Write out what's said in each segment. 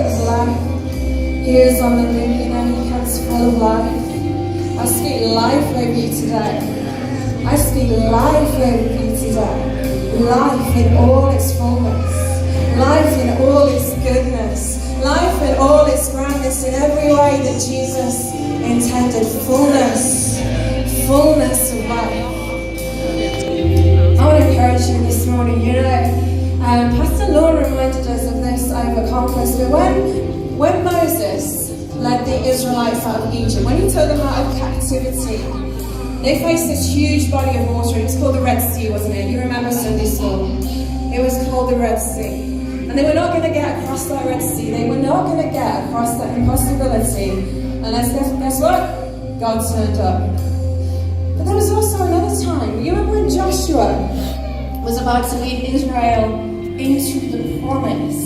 of life. He is on the move, he comes full of life. I speak life over you today. I speak life over you today. Life in all its fullness. Life in all its goodness. Life in all its grandness, in every way that Jesus intended. Fullness. Fullness of life. I want to encourage you this morning. Pastor Laura reminded us of this over conference, but when Moses led the Israelites out of Egypt, when he took them out of captivity, they faced this huge body of water. It was called the Red Sea, wasn't it? You remember Sunday school. It was called the Red Sea. And they were not going to get across that Red Sea. They were not going to get across that impossibility unless, guess what? God turned up. But there was also another time. You remember when Joshua was about to lead Israel into the promise?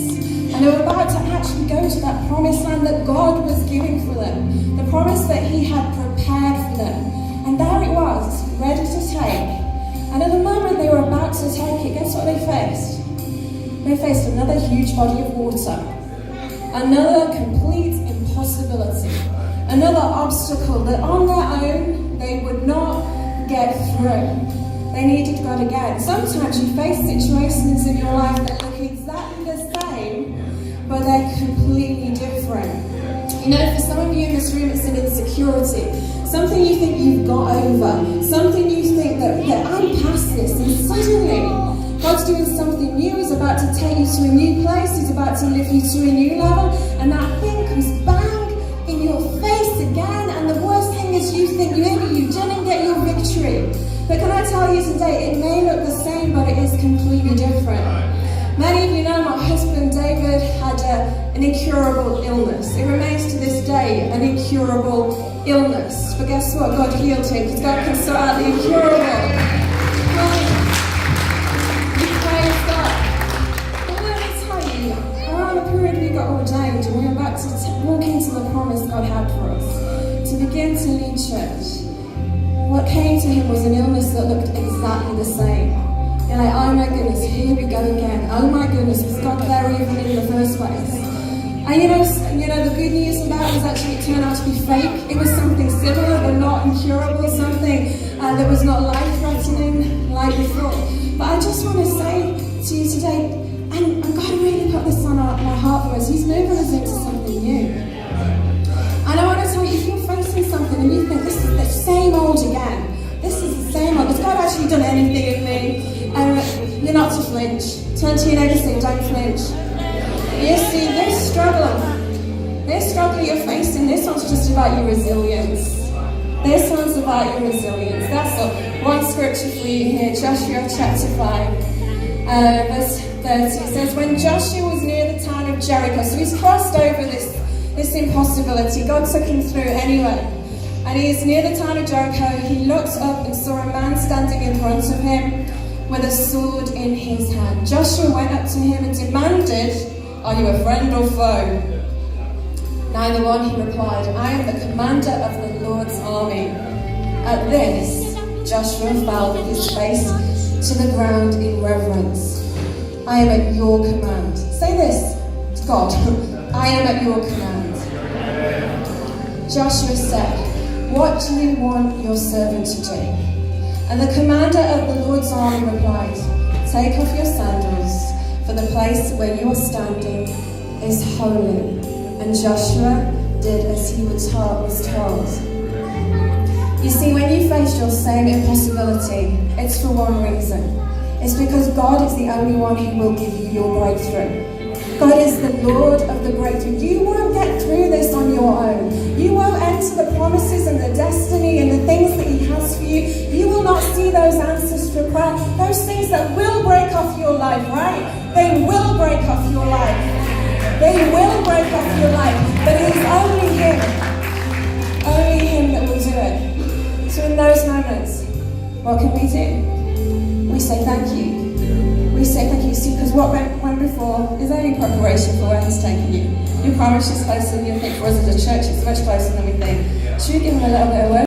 And they were about to actually go to that promised land that God was giving for them. The promise that he had prepared for them. And there it was, ready to take. And at the moment they were about to take it, guess what they faced? They faced another huge body of water. Another complete impossibility. Another obstacle that on their own they would not get through. They needed God again. Sometimes you face situations in your life that look exactly the same, but they're completely different. For some of you in this room, it's an insecurity. Something you think you've got over. Something you think that I'm past this. And suddenly, God's doing something new. He's about to take you to a new place. He's about to lift you to a new level. And that thing comes bang in your face again. And the worst thing is you think maybe you didn't get your victory. But can I tell you today, it may look the same, but it is completely different. Many of you know my husband David had an incurable illness. It remains to this day an incurable illness. But guess what? God healed him because God can sort out the incurable. You praise God. But let me tell you, around the period we got ordained and we were about to walk into the promise God had for us, to begin to lead church, what came to him was an illness that looked exactly the same. You're like, oh my goodness, here we go again. Oh my goodness, was God there even in the first place? And you know, the good news of that was actually it turned out to be fake. It was something similar but not incurable, something that was not life-threatening like before. But I just want to say to you today, and God really put this on my heart for us, he's moving us into something new. And I want to tell you, if you're facing something and you think this is the same old again, this is the same old, has God actually done anything in me? You're not to flinch. Turn to your neighbour and say, don't flinch. You see, this struggle you're facing, this one's just about your resilience. This one's about your resilience. That's all. One scripture for you here, Joshua chapter 5, verse 30. It says, when Joshua was near the town of Jericho, so he's crossed over this impossibility. God took him through anyway. And he is near the town of Jericho. He looked up and saw a man standing in front of him with a sword in his hand. Joshua went up to him and demanded, are you a friend or foe? Neither one, he replied, I am the commander of the Lord's army. At this, Joshua fell with his face to the ground in reverence. I am at your command. Say this to God. I am at your command. Joshua said, what do you want your servant to do? And the commander of the Lord's army replied, take off your sandals, for the place where you are standing is holy. And Joshua did as he was told. You see, when you face your same impossibility, it's for one reason. It's because God is the only one who will give you your breakthrough. God is the Lord of the breakthrough. You won't get through this on your own. You won't enter the promises and the destiny and the things that He has for you. You will not see those answers for prayer. Those things that will break off your life, right? They will break off your life. They will break off your life. But it is only Him that will do it. So in those moments, what can we do? We say thank you. We say thank you, see, because what went before is only preparation for where He's taking you. Your promise is closer than you think. For us as a church, it's much closer than we think. Should we give Him a little bit of work?